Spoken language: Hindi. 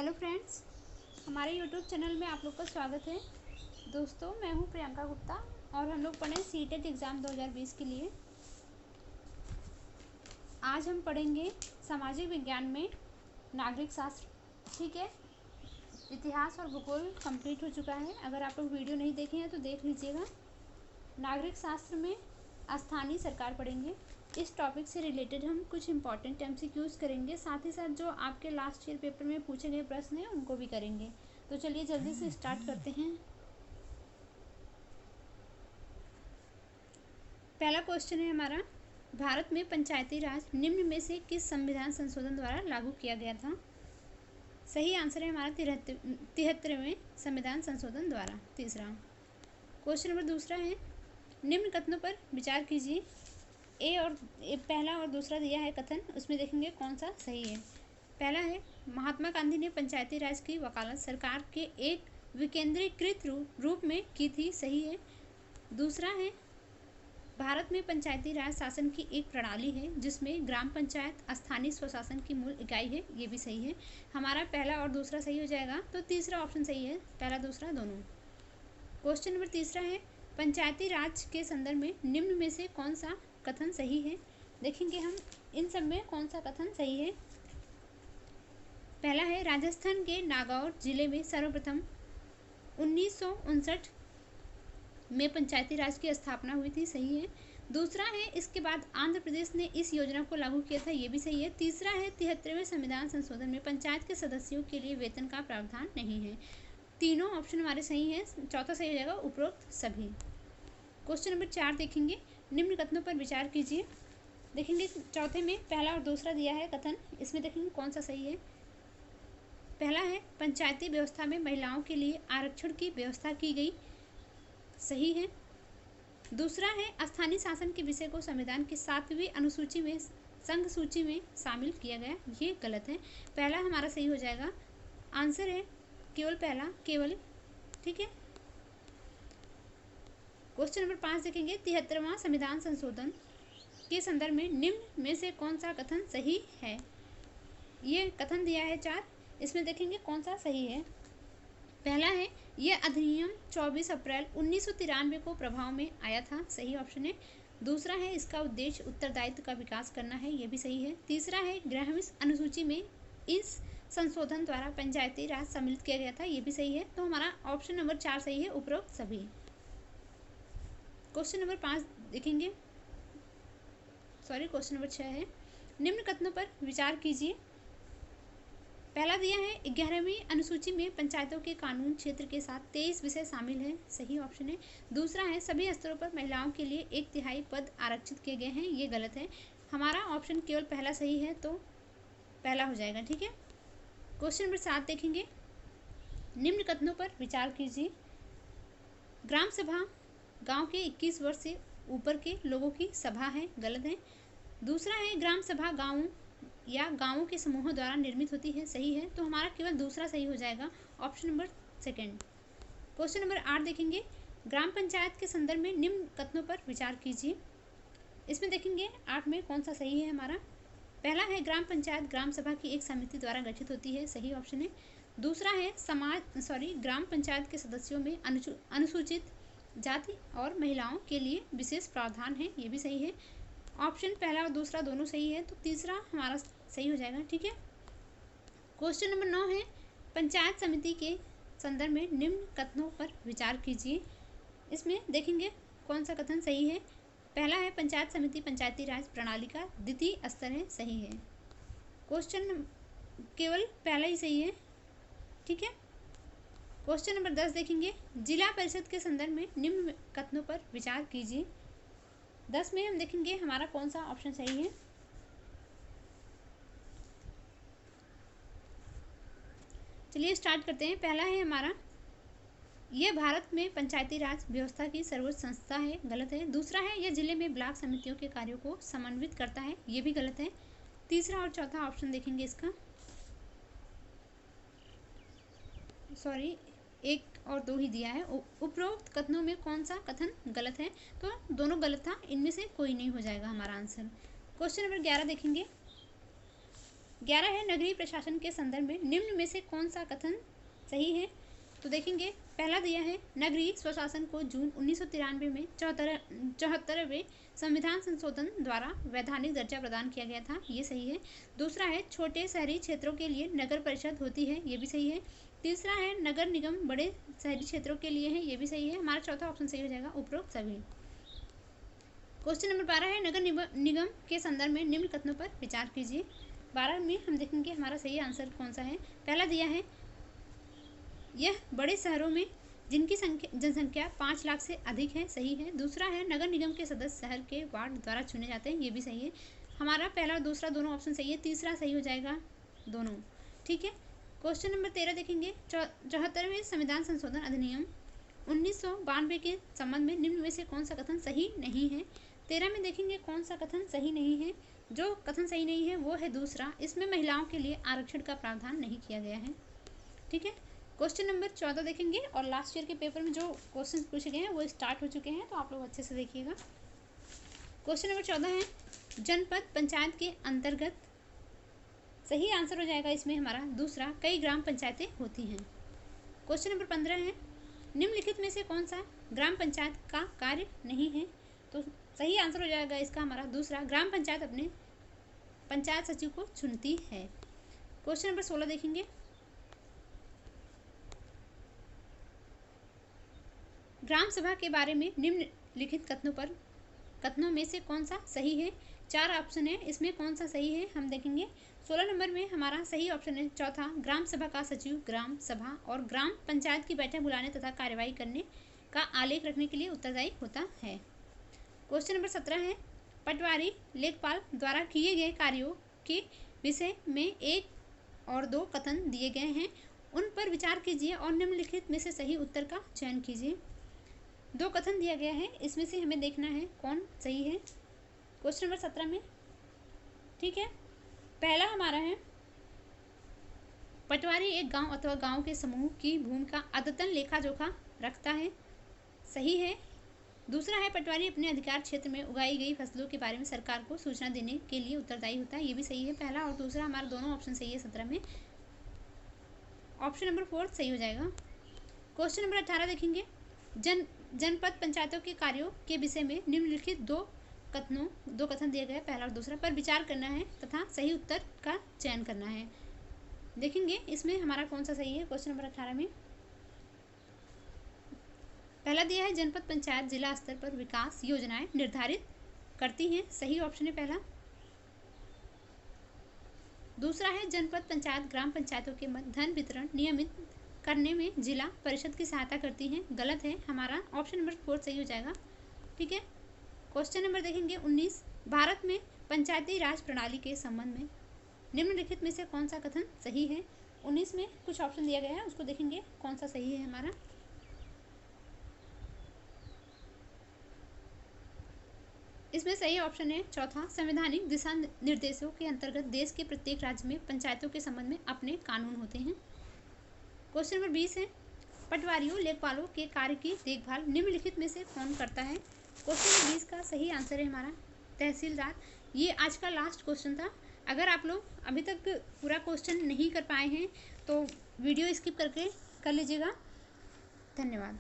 हेलो फ्रेंड्स, हमारे यूट्यूब चैनल में आप लोग का स्वागत है। दोस्तों, मैं हूं प्रियंका गुप्ता और हम लोग पढ़ें सीटेट एग्ज़ाम 2020 के लिए। आज हम पढ़ेंगे सामाजिक विज्ञान में नागरिक शास्त्र। ठीक है, इतिहास और भूगोल कंप्लीट हो चुका है। अगर आप लोग वीडियो नहीं देखे हैं तो देख लीजिएगा। नागरिक शास्त्र में स्थानीय सरकार पढ़ेंगे। इस टॉपिक से रिलेटेड हम कुछ इंपॉर्टेंट MCQs करेंगे, साथ ही साथ जो आपके लास्ट ईयर पेपर में पूछे गए प्रश्न हैं उनको भी करेंगे। तो चलिए जल्दी से स्टार्ट करते हैं। पहला क्वेश्चन है हमारा, भारत में पंचायती राज निम्न में से किस संविधान संशोधन द्वारा लागू किया गया था? सही आंसर है हमारा 73वें संविधान संशोधन द्वारा। तीसरा क्वेश्चन नंबर दूसरा है, निम्न कथनों पर विचार कीजिए। पहला और दूसरा दिया है कथन, उसमें देखेंगे कौन सा सही है। पहला है, महात्मा गांधी ने पंचायती राज की वकालत सरकार के एक विकेंद्रीकृत रूप में की थी। सही है। दूसरा है, भारत में पंचायती राज शासन की एक प्रणाली है जिसमें ग्राम पंचायत स्थानीय स्वशासन की मूल इकाई है। ये भी सही है। हमारा पहला और दूसरा सही हो जाएगा, तो तीसरा ऑप्शन सही है, पहला दूसरा दोनों। क्वेश्चन नंबर तीसरा है, पंचायती राज के संदर्भ में निम्न में से कौन सा कथन सही है? देखेंगे हम इन सब में कौन सा कथन सही है। पहला है, राजस्थान के नागौर जिले में सर्वप्रथम 1959 में पंचायती राज की स्थापना हुई थी। सही है। दूसरा है, इसके बाद आंध्र प्रदेश ने इस योजना को लागू किया था। ये भी सही है। तीसरा है, 73वें संविधान संशोधन में पंचायत के सदस्यों के लिए वेतन का प्रावधान नहीं है। तीनों ऑप्शन हमारे सही हैं। चौथा सही हो जाएगा उपरोक्त सभी। क्वेश्चन नंबर 4 देखेंगे, निम्न कथनों पर विचार कीजिए। देखेंगे चौथे में पहला और दूसरा दिया है कथन, इसमें देखेंगे कौन सा सही है। पहला है, पंचायती व्यवस्था में महिलाओं के लिए आरक्षण की व्यवस्था की गई। सही है। दूसरा है, स्थानीय शासन के विषय को संविधान की 7वीं अनुसूची में संघ सूची में शामिल किया गया। ये गलत है। पहला हमारा सही हो जाएगा। आंसर है केवल पहला, केवल। ठीक है। क्वेश्चन नंबर 5 देखेंगे, 73वां संविधान संशोधन के संदर्भ में निम्न में से कौन सा कथन सही है? ये कथन दिया है 4, इसमें देखेंगे कौन सा सही है। पहला है, यह अधिनियम 24 अप्रैल 1993 को प्रभाव में आया था। सही ऑप्शन है। दूसरा है, इसका उद्देश्य उत्तरदायित्व का विकास करना है। यह भी सही है। तीसरा है, 11वीं अनुसूची में इस संशोधन द्वारा पंचायती राज सम्मिलित किया गया था। ये भी सही है। तो हमारा ऑप्शन नंबर 4 सही है, उपरोक्त सभी। क्वेश्चन नंबर 5 देखेंगे, क्वेश्चन नंबर 6 है, निम्न कथनों पर विचार कीजिए। पहला दिया है, 11वीं अनुसूची में पंचायतों के कानून क्षेत्र के साथ 23 विषय शामिल हैं। सही ऑप्शन है। दूसरा है, सभी स्तरों पर महिलाओं के लिए 1/3 पद आरक्षित किए गए हैं। ये गलत है। हमारा ऑप्शन केवल पहला सही है, तो पहला हो जाएगा। ठीक है। क्वेश्चन नंबर 7 देखेंगे, निम्न कथनों पर विचार कीजिए। ग्राम सभा गांव के 21 वर्ष से ऊपर के लोगों की सभा है। गलत है। दूसरा है, ग्राम सभा गांवों या गांवों के समूहों द्वारा निर्मित होती है। सही है। तो हमारा केवल दूसरा सही हो जाएगा, ऑप्शन नंबर 2। क्वेश्चन नंबर 8 देखेंगे, ग्राम पंचायत के संदर्भ में निम्न कथनों पर विचार कीजिए। इसमें देखेंगे 8 में कौन सा सही है हमारा। पहला है, ग्राम पंचायत ग्राम सभा की एक समिति द्वारा गठित होती है। सही ऑप्शन है। दूसरा है, ग्राम पंचायत के सदस्यों में अनुसूचित जाति और महिलाओं के लिए विशेष प्रावधान है। ये भी सही है। ऑप्शन पहला और दूसरा दोनों सही है, तो तीसरा हमारा सही हो जाएगा। ठीक है। क्वेश्चन नंबर 9 है, पंचायत समिति के संदर्भ में निम्न कथनों पर विचार कीजिए। इसमें देखेंगे कौन सा कथन सही है। पहला है, पंचायत समिति पंचायती राज प्रणाली का द्वितीय स्तर है। सही है। क्वेश्चन केवल पहला ही सही है। ठीक है। क्वेश्चन नंबर 10 देखेंगे, जिला परिषद के संदर्भ में निम्न कथनों पर विचार कीजिए। 10 में हम देखेंगे हमारा कौन सा ऑप्शन सही है। चलिए स्टार्ट करते हैं। पहला है हमारा, यह भारत में पंचायती राज व्यवस्था की सर्वोच्च संस्था है। गलत है। दूसरा है, यह जिले में ब्लॉक समितियों के कार्यों को समन्वित करता है। ये भी गलत है। तीसरा और चौथा ऑप्शन देखेंगे इसका, 1 और 2 ही दिया है। उपरोक्त कथनों में कौन सा कथन गलत है? तो दोनों गलत था, इनमें से कोई नहीं हो जाएगा हमारा आंसर। क्वेश्चन नंबर 11 देखेंगे, 11 है नगरीय प्रशासन के संदर्भ में निम्न में से कौन सा कथन सही है। तो देखेंगे, पहला दिया है नगरीय स्वशासन को जून 1993 में 74वें संविधान संशोधन द्वारा वैधानिक दर्जा प्रदान किया गया था, ये सही है। दूसरा है छोटे शहरी क्षेत्रों के लिए नगर परिषद होती है, ये भी सही है। तीसरा है नगर निगम बड़े शहरी क्षेत्रों के लिए है, ये भी सही है। हमारा चौथा ऑप्शन सही हो जाएगा उपरोक्त सभी। क्वेश्चन नंबर 12 है नगर निगम के संदर्भ में निम्न कथनों पर विचार कीजिए। 12 में हम देखेंगे हमारा सही आंसर कौन सा है। पहला दिया है यह बड़े शहरों में जिनकी जनसंख्या 5 लाख से अधिक है, सही है। दूसरा है नगर निगम के सदस्य शहर के वार्ड द्वारा चुने जाते हैं, ये भी सही है। हमारा पहला और दूसरा दोनों ऑप्शन सही है, तीसरा सही हो जाएगा दोनों, ठीक है। क्वेश्चन नंबर 13 देखेंगे 74वें संविधान संशोधन अधिनियम 1992 के संबंध में निम्न में से कौन सा कथन सही नहीं है। 13 में देखेंगे कौन सा कथन सही नहीं है। जो कथन सही नहीं है वो है दूसरा, इसमें महिलाओं के लिए आरक्षण का प्रावधान नहीं किया गया है, ठीक है। क्वेश्चन नंबर 14 देखेंगे और लास्ट ईयर के पेपर में जो क्वेश्चन पूछे गए हैं वो स्टार्ट हो चुके हैं, तो आप लोग अच्छे से देखिएगा। क्वेश्चन नंबर 14 है जनपद पंचायत के अंतर्गत, सही आंसर हो जाएगा इसमें हमारा दूसरा, कई ग्राम पंचायतें होती हैं। क्वेश्चन नंबर 15 है निम्नलिखित में से कौन सा ग्राम पंचायत का कार्य नहीं है। तो सही आंसर हो जाएगा इसका हमारा दूसरा, ग्राम पंचायत अपने पंचायत सचिव को चुनती है। क्वेश्चन नंबर 16 देखेंगे ग्राम सभा के बारे में निम्नलिखित कथनों में से कौन सा सही है। 4 ऑप्शन है, इसमें कौन सा सही है हम देखेंगे। 16 नंबर में हमारा सही ऑप्शन है चौथा, ग्राम सभा का सचिव ग्राम सभा और ग्राम पंचायत की बैठक बुलाने तथा कार्यवाही करने का आलेख रखने के लिए उत्तरदायी होता है। क्वेश्चन नंबर 17 है पटवारी लेखपाल द्वारा किए गए कार्यों के विषय में 1 और 2 कथन दिए गए हैं, उन पर विचार कीजिए और निम्नलिखित में से सही उत्तर का चयन कीजिए। 2 कथन दिया गया है, इसमें से हमें देखना है कौन सही है क्वेश्चन नंबर 17 में, ठीक है। पहला हमारा है पटवारी एक गांव अथवा गांव के समूह की भूमि का अद्यतन लेखा जोखा रखता है, सही है। दूसरा है पटवारी अपने अधिकार क्षेत्र में उगाई गई फसलों के बारे में सरकार को सूचना देने के लिए उत्तरदायी होता है, ये भी सही है। पहला और दूसरा हमारा दोनों ऑप्शन सही है 17 में, ऑप्शन नंबर 4 सही हो जाएगा। क्वेश्चन नंबर 18 देखेंगे जनपद पंचायतों के कार्यों के विषय में निम्नलिखित 2 कथन दिए गए, पहला और दूसरा पर विचार करना है तथा सही उत्तर का चयन करना है। देखेंगे इसमें हमारा कौन सा सही है। क्वेश्चन नंबर 18 में पहला दिया है जनपद पंचायत जिला स्तर पर विकास योजनाएं निर्धारित करती हैं, सही ऑप्शन है पहला। दूसरा है जनपद पंचायत ग्राम पंचायतों के मध्य धन वितरण नियमित करने में जिला परिषद की सहायता करती हैं, गलत है। हमारा ऑप्शन नंबर 4 सही हो जाएगा, ठीक है। क्वेश्चन नंबर देखेंगे 19 भारत में पंचायती राज प्रणाली के संबंध में निम्नलिखित में से कौन सा कथन सही है। 19 में कुछ ऑप्शन दिया गया है, उसको देखेंगे कौन सा सही है हमारा। इसमें सही ऑप्शन है चौथा, संवैधानिक दिशा निर्देशों के अंतर्गत देश के प्रत्येक राज्य में पंचायतों के संबंध में अपने कानून होते हैं। क्वेश्चन नंबर 20 है पटवारियों लेखपालों के कार्य की देखभाल निम्नलिखित में से कौन करता है। क्वेश्चन नंबर 20 का सही आंसर है हमारा तहसीलदार। ये आज का लास्ट क्वेश्चन था। अगर आप लोग अभी तक पूरा क्वेश्चन नहीं कर पाए हैं तो वीडियो स्किप करके कर लीजिएगा। धन्यवाद।